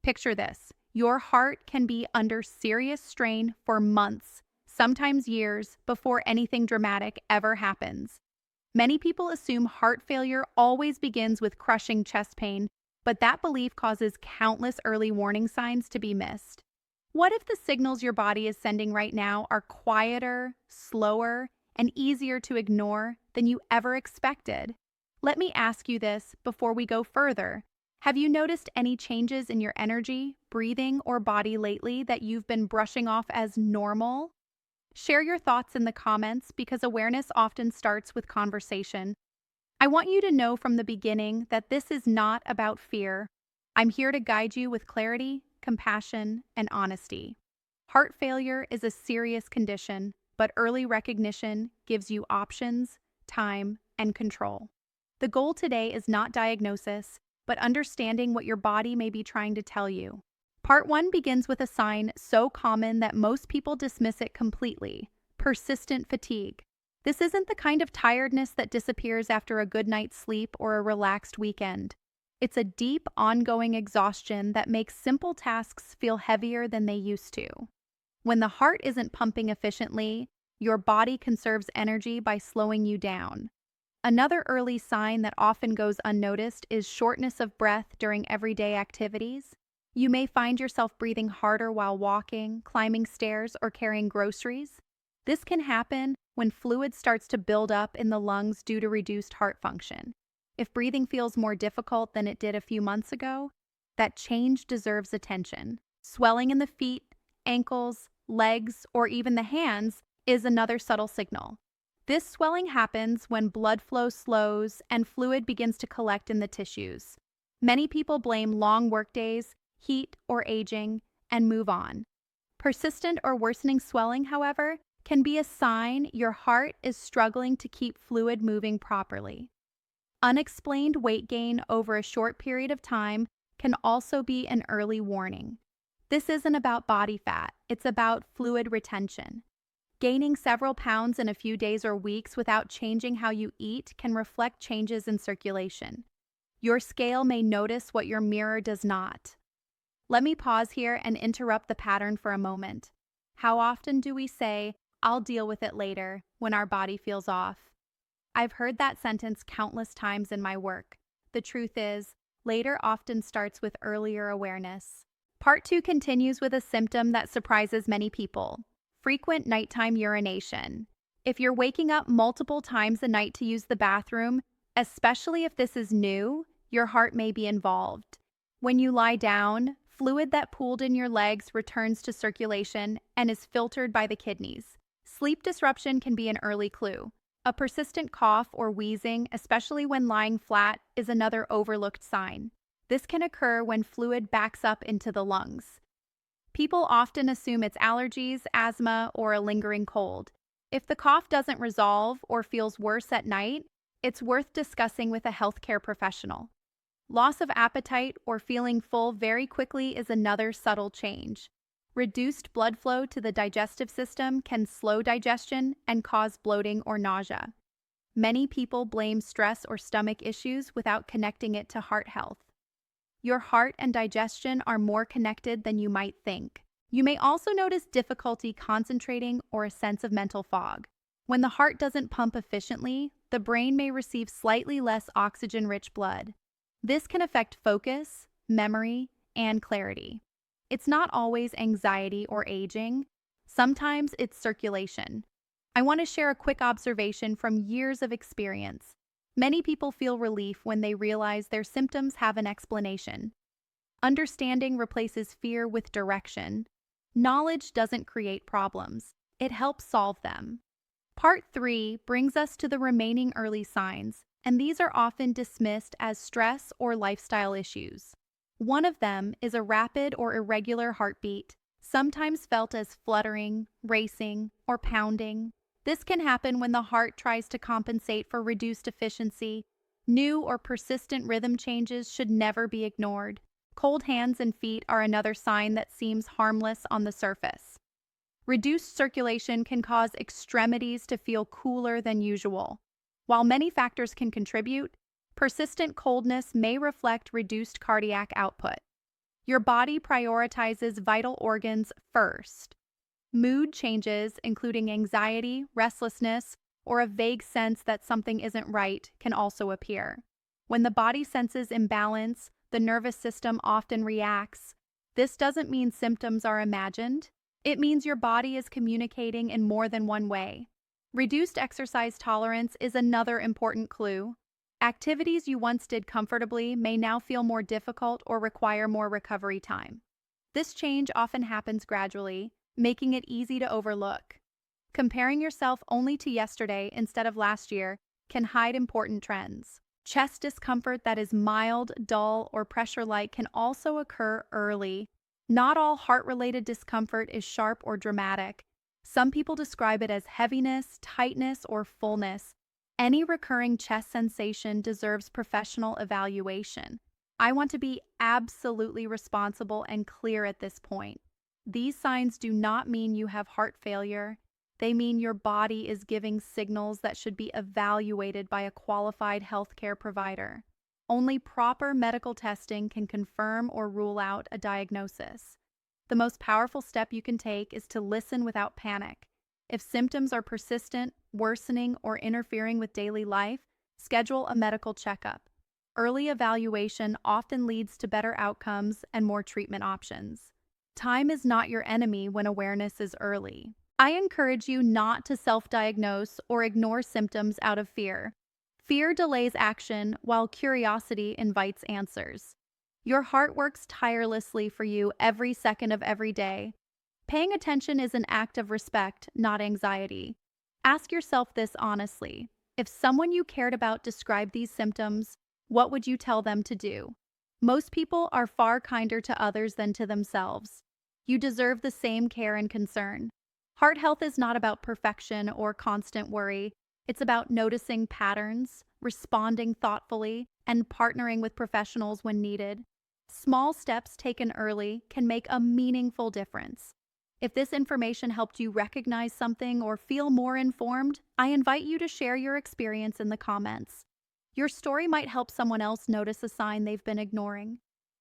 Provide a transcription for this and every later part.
Picture this. Your heart can be under serious strain for months, sometimes years, before anything dramatic ever happens. Many people assume heart failure always begins with crushing chest pain, but that belief causes countless early warning signs to be missed. What if the signals your body is sending right now are quieter, slower, and easier to ignore than you ever expected? Let me ask you this before we go further. Have you noticed any changes in your energy, breathing, or body lately that you've been brushing off as normal? Share your thoughts in the comments because awareness often starts with conversation. I want you to know from the beginning that this is not about fear. I'm here to guide you with clarity, compassion, and honesty. Heart failure is a serious condition, but early recognition gives you options, time, and control. The goal today is not diagnosis, but understanding what your body may be trying to tell you. Part 1 begins with a sign so common that most people dismiss it completely: persistent fatigue. This isn't the kind of tiredness that disappears after a good night's sleep or a relaxed weekend. It's a deep, ongoing exhaustion that makes simple tasks feel heavier than they used to. When the heart isn't pumping efficiently, your body conserves energy by slowing you down. Another early sign that often goes unnoticed is shortness of breath during everyday activities. You may find yourself breathing harder while walking, climbing stairs, or carrying groceries. This can happen when fluid starts to build up in the lungs due to reduced heart function. If breathing feels more difficult than it did a few months ago, that change deserves attention. Swelling in the feet, ankles, legs, or even the hands is another subtle signal. This swelling happens when blood flow slows and fluid begins to collect in the tissues. Many people blame long workdays, heat, or aging, and move on. Persistent or worsening swelling, however, can be a sign your heart is struggling to keep fluid moving properly. Unexplained weight gain over a short period of time can also be an early warning. This isn't about body fat, it's about fluid retention. Gaining several pounds in a few days or weeks without changing how you eat can reflect changes in circulation. Your scale may notice what your mirror does not. Let me pause here and interrupt the pattern for a moment. How often do we say, "I'll deal with it later," when our body feels off? I've heard that sentence countless times in my work. The truth is, later often starts with earlier awareness. Part 2 continues with a symptom that surprises many people: frequent nighttime urination. If you're waking up multiple times a night to use the bathroom, especially if this is new, your heart may be involved. When you lie down, fluid that pooled in your legs returns to circulation and is filtered by the kidneys. Sleep disruption can be an early clue. A persistent cough or wheezing, especially when lying flat, is another overlooked sign. This can occur when fluid backs up into the lungs. People often assume it's allergies, asthma, or a lingering cold. If the cough doesn't resolve or feels worse at night, it's worth discussing with a healthcare professional. Loss of appetite or feeling full very quickly is another subtle change. Reduced blood flow to the digestive system can slow digestion and cause bloating or nausea. Many people blame stress or stomach issues without connecting it to heart health. Your heart and digestion are more connected than you might think. You may also notice difficulty concentrating or a sense of mental fog. When the heart doesn't pump efficiently, the brain may receive slightly less oxygen-rich blood. This can affect focus, memory, and clarity. It's not always anxiety or aging. Sometimes it's circulation. I want to share a quick observation from years of experience. Many people feel relief when they realize their symptoms have an explanation. Understanding replaces fear with direction. Knowledge doesn't create problems. It helps solve them. Part 3 brings us to the remaining early signs, and these are often dismissed as stress or lifestyle issues. One of them is a rapid or irregular heartbeat, sometimes felt as fluttering, racing, or pounding. This can happen when the heart tries to compensate for reduced efficiency. New or persistent rhythm changes should never be ignored. Cold hands and feet are another sign that seems harmless on the surface. Reduced circulation can cause extremities to feel cooler than usual. While many factors can contribute, persistent coldness may reflect reduced cardiac output. Your body prioritizes vital organs first. Mood changes, including anxiety, restlessness, or a vague sense that something isn't right, can also appear. When the body senses imbalance, the nervous system often reacts. This doesn't mean symptoms are imagined. It means your body is communicating in more than one way. Reduced exercise tolerance is another important clue. Activities you once did comfortably may now feel more difficult or require more recovery time. This change often happens gradually, making it easy to overlook. Comparing yourself only to yesterday instead of last year can hide important trends. Chest discomfort that is mild, dull, or pressure-like can also occur early. Not all heart-related discomfort is sharp or dramatic. Some people describe it as heaviness, tightness, or fullness. Any recurring chest sensation deserves professional evaluation. I want to be absolutely responsible and clear at this point. These signs do not mean you have heart failure. They mean your body is giving signals that should be evaluated by a qualified healthcare provider. Only proper medical testing can confirm or rule out a diagnosis. The most powerful step you can take is to listen without panic. If symptoms are persistent, worsening, or interfering with daily life, schedule a medical checkup. Early evaluation often leads to better outcomes and more treatment options. Time is not your enemy when awareness is early. I encourage you not to self-diagnose or ignore symptoms out of fear. Fear delays action, while curiosity invites answers. Your heart works tirelessly for you every second of every day. Paying attention is an act of respect, not anxiety. Ask yourself this honestly. If someone you cared about described these symptoms, what would you tell them to do? Most people are far kinder to others than to themselves. You deserve the same care and concern. Heart health is not about perfection or constant worry. It's about noticing patterns, responding thoughtfully, and partnering with professionals when needed. Small steps taken early can make a meaningful difference. If this information helped you recognize something or feel more informed, I invite you to share your experience in the comments. Your story might help someone else notice a sign they've been ignoring.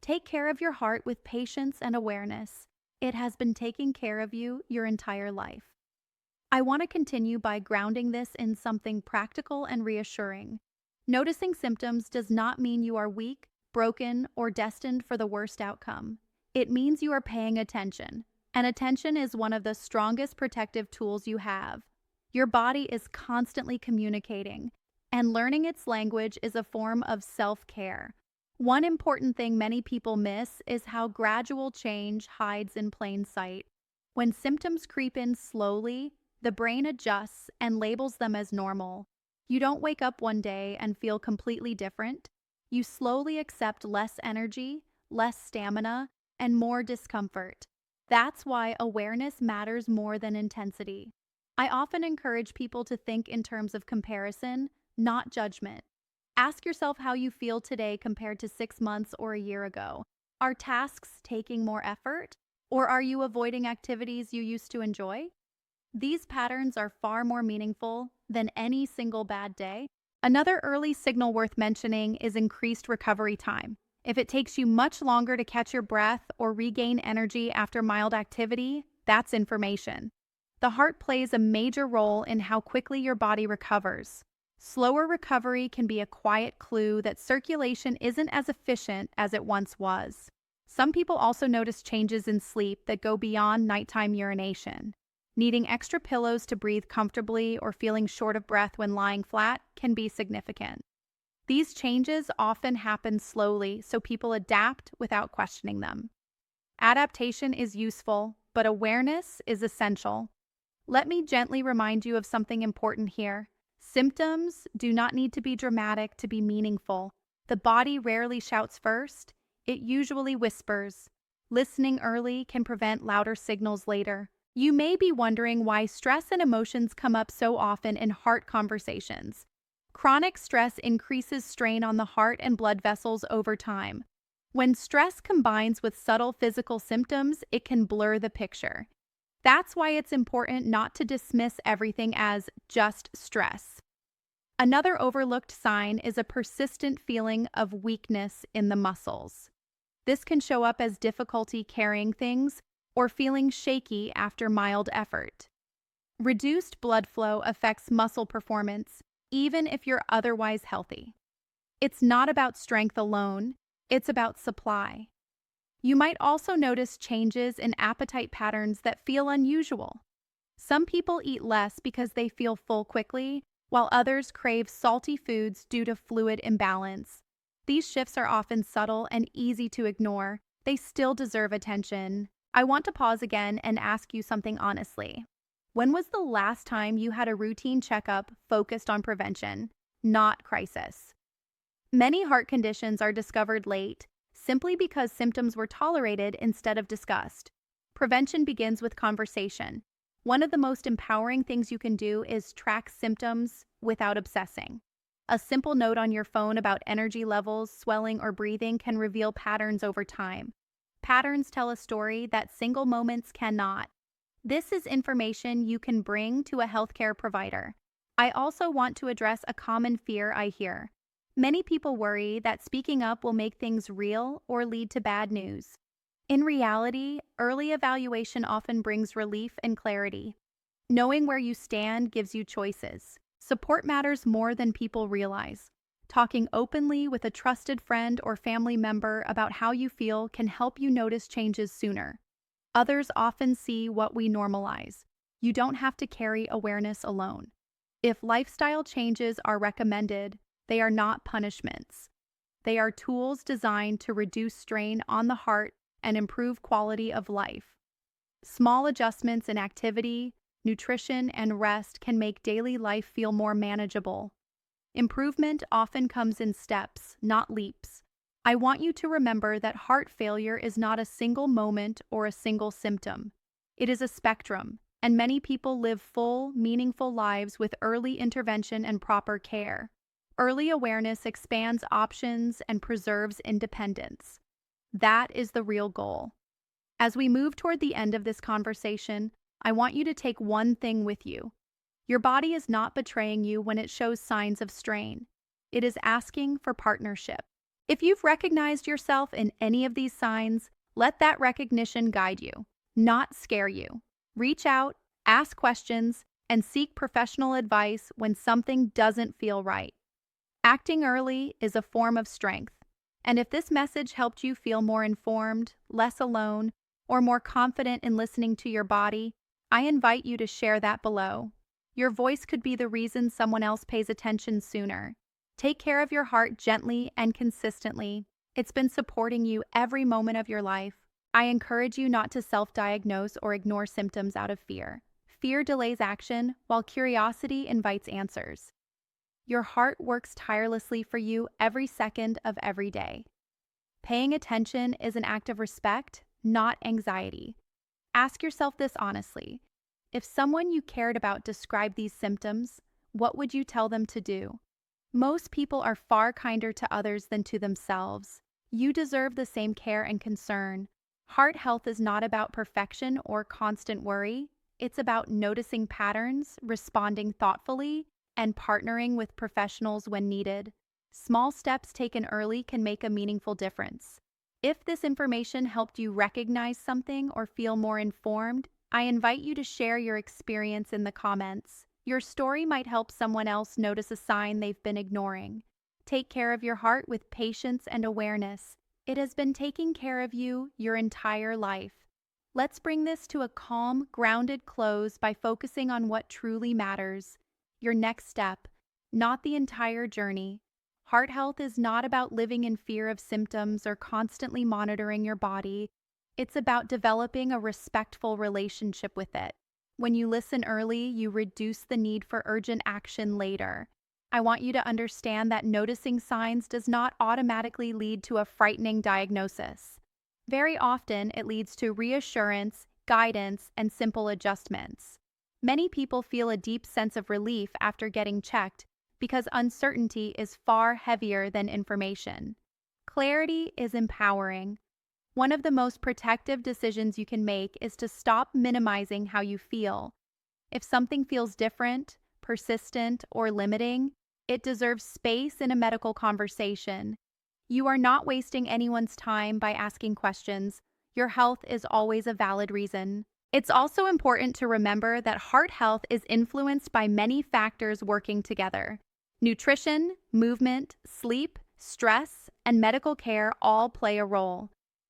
Take care of your heart with patience and awareness. It has been taking care of you your entire life. I want to continue by grounding this in something practical and reassuring. Noticing symptoms does not mean you are weak, broken, or destined for the worst outcome. It means you are paying attention, and attention is one of the strongest protective tools you have. Your body is constantly communicating, and learning its language is a form of self-care. One important thing many people miss is how gradual change hides in plain sight. When symptoms creep in slowly, the brain adjusts and labels them as normal. You don't wake up one day and feel completely different. You slowly accept less energy, less stamina, and more discomfort. That's why awareness matters more than intensity. I often encourage people to think in terms of comparison, not judgment. Ask yourself how you feel today compared to 6 months or a year ago. Are tasks taking more effort? Or are you avoiding activities you used to enjoy? These patterns are far more meaningful than any single bad day. Another early signal worth mentioning is increased recovery time. If it takes you much longer to catch your breath or regain energy after mild activity, that's information. The heart plays a major role in how quickly your body recovers. Slower recovery can be a quiet clue that circulation isn't as efficient as it once was. Some people also notice changes in sleep that go beyond nighttime urination. Needing extra pillows to breathe comfortably or feeling short of breath when lying flat can be significant. These changes often happen slowly, so people adapt without questioning them. Adaptation is useful, but awareness is essential. Let me gently remind you of something important here. Symptoms do not need to be dramatic to be meaningful. The body rarely shouts first, it usually whispers. Listening early can prevent louder signals later. You may be wondering why stress and emotions come up so often in heart conversations. Chronic stress increases strain on the heart and blood vessels over time. When stress combines with subtle physical symptoms, it can blur the picture. That's why it's important not to dismiss everything as just stress. Another overlooked sign is a persistent feeling of weakness in the muscles. This can show up as difficulty carrying things or feeling shaky after mild effort. Reduced blood flow affects muscle performance, even if you're otherwise healthy. It's not about strength alone, it's about supply. You might also notice changes in appetite patterns that feel unusual. Some people eat less because they feel full quickly, while others crave salty foods due to fluid imbalance. These shifts are often subtle and easy to ignore. They still deserve attention. I want to pause again and ask you something honestly. When was the last time you had a routine checkup focused on prevention, not crisis? Many heart conditions are discovered late, simply because symptoms were tolerated instead of discussed. Prevention begins with conversation. One of the most empowering things you can do is track symptoms without obsessing. A simple note on your phone about energy levels, swelling, or breathing can reveal patterns over time. Patterns tell a story that single moments cannot. This is information you can bring to a healthcare provider. I also want to address a common fear I hear. Many people worry that speaking up will make things real or lead to bad news. In reality, early evaluation often brings relief and clarity. Knowing where you stand gives you choices. Support matters more than people realize. Talking openly with a trusted friend or family member about how you feel can help you notice changes sooner. Others often see what we normalize. You don't have to carry awareness alone. If lifestyle changes are recommended, they are not punishments. They are tools designed to reduce strain on the heart and improve quality of life. Small adjustments in activity, nutrition, and rest can make daily life feel more manageable. Improvement often comes in steps, not leaps. I want you to remember that heart failure is not a single moment or a single symptom. It is a spectrum, and many people live full, meaningful lives with early intervention and proper care. Early awareness expands options and preserves independence. That is the real goal. As we move toward the end of this conversation, I want you to take one thing with you. Your body is not betraying you when it shows signs of strain. It is asking for partnership. If you've recognized yourself in any of these signs, let that recognition guide you, not scare you. Reach out, ask questions, and seek professional advice when something doesn't feel right. Acting early is a form of strength. And if this message helped you feel more informed, less alone, or more confident in listening to your body, I invite you to share that below. Your voice could be the reason someone else pays attention sooner. Take care of your heart gently and consistently. It's been supporting you every moment of your life. I encourage you not to self-diagnose or ignore symptoms out of fear. Fear delays action, while curiosity invites answers. Your heart works tirelessly for you every second of every day. Paying attention is an act of respect, not anxiety. Ask yourself this honestly. If someone you cared about described these symptoms, what would you tell them to do? Most people are far kinder to others than to themselves. You deserve the same care and concern. Heart health is not about perfection or constant worry. It's about noticing patterns, responding thoughtfully, and partnering with professionals when needed. Small steps taken early can make a meaningful difference. If this information helped you recognize something or feel more informed, I invite you to share your experience in the comments. Your story might help someone else notice a sign they've been ignoring. Take care of your heart with patience and awareness. It has been taking care of you your entire life. Let's bring this to a calm, grounded close by focusing on what truly matters. Your next step, not the entire journey. Heart health is not about living in fear of symptoms or constantly monitoring your body. It's about developing a respectful relationship with it. When you listen early, you reduce the need for urgent action later. I want you to understand that noticing signs does not automatically lead to a frightening diagnosis. Very often, it leads to reassurance, guidance, and simple adjustments. Many people feel a deep sense of relief after getting checked because uncertainty is far heavier than information. Clarity is empowering. One of the most protective decisions you can make is to stop minimizing how you feel. If something feels different, persistent, or limiting, it deserves space in a medical conversation. You are not wasting anyone's time by asking questions. Your health is always a valid reason. It's also important to remember that heart health is influenced by many factors working together. Nutrition, movement, sleep, stress, and medical care all play a role.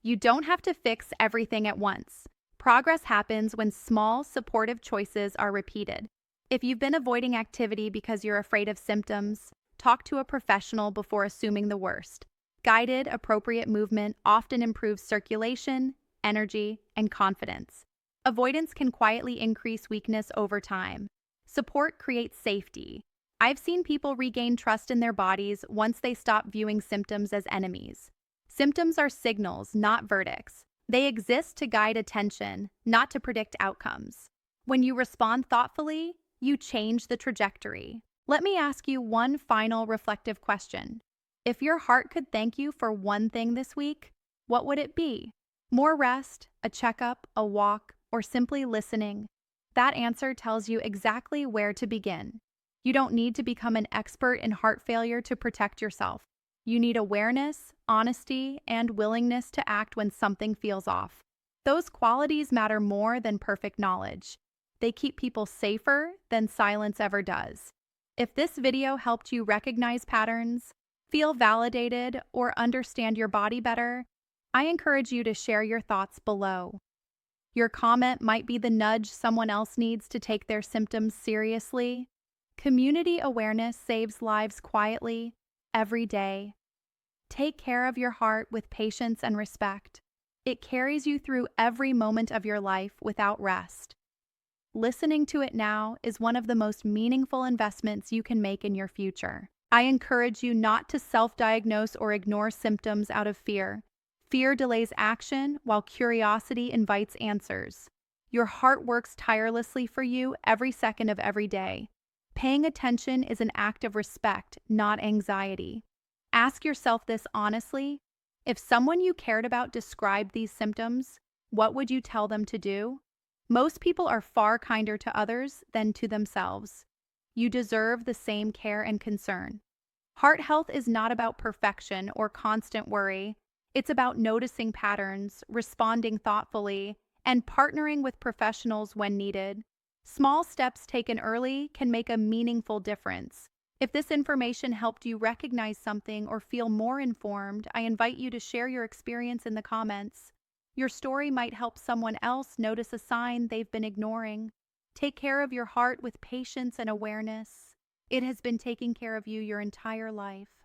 You don't have to fix everything at once. Progress happens when small, supportive choices are repeated. If you've been avoiding activity because you're afraid of symptoms, talk to a professional before assuming the worst. Guided, appropriate movement often improves circulation, energy, and confidence. Avoidance can quietly increase weakness over time. Support creates safety. I've seen people regain trust in their bodies once they stop viewing symptoms as enemies. Symptoms are signals, not verdicts. They exist to guide attention, not to predict outcomes. When you respond thoughtfully, you change the trajectory. Let me ask you one final reflective question. If your heart could thank you for one thing this week, what would it be? More rest, a checkup, a walk, or simply listening? That answer tells you exactly where to begin. You don't need to become an expert in heart failure to protect yourself. You need awareness, honesty, and willingness to act when something feels off. Those qualities matter more than perfect knowledge. They keep people safer than silence ever does. If this video helped you recognize patterns, feel validated, or understand your body better, I encourage you to share your thoughts below. Your comment might be the nudge someone else needs to take their symptoms seriously. Community awareness saves lives quietly, every day. Take care of your heart with patience and respect. It carries you through every moment of your life without rest. Listening to it now is one of the most meaningful investments you can make in your future. I encourage you not to self-diagnose or ignore symptoms out of fear. Fear delays action, while curiosity invites answers. Your heart works tirelessly for you every second of every day. Paying attention is an act of respect, not anxiety. Ask yourself this honestly. If someone you cared about described these symptoms, what would you tell them to do? Most people are far kinder to others than to themselves. You deserve the same care and concern. Heart health is not about perfection or constant worry. It's about noticing patterns, responding thoughtfully, and partnering with professionals when needed. Small steps taken early can make a meaningful difference. If this information helped you recognize something or feel more informed, I invite you to share your experience in the comments. Your story might help someone else notice a sign they've been ignoring. Take care of your heart with patience and awareness. It has been taking care of you your entire life.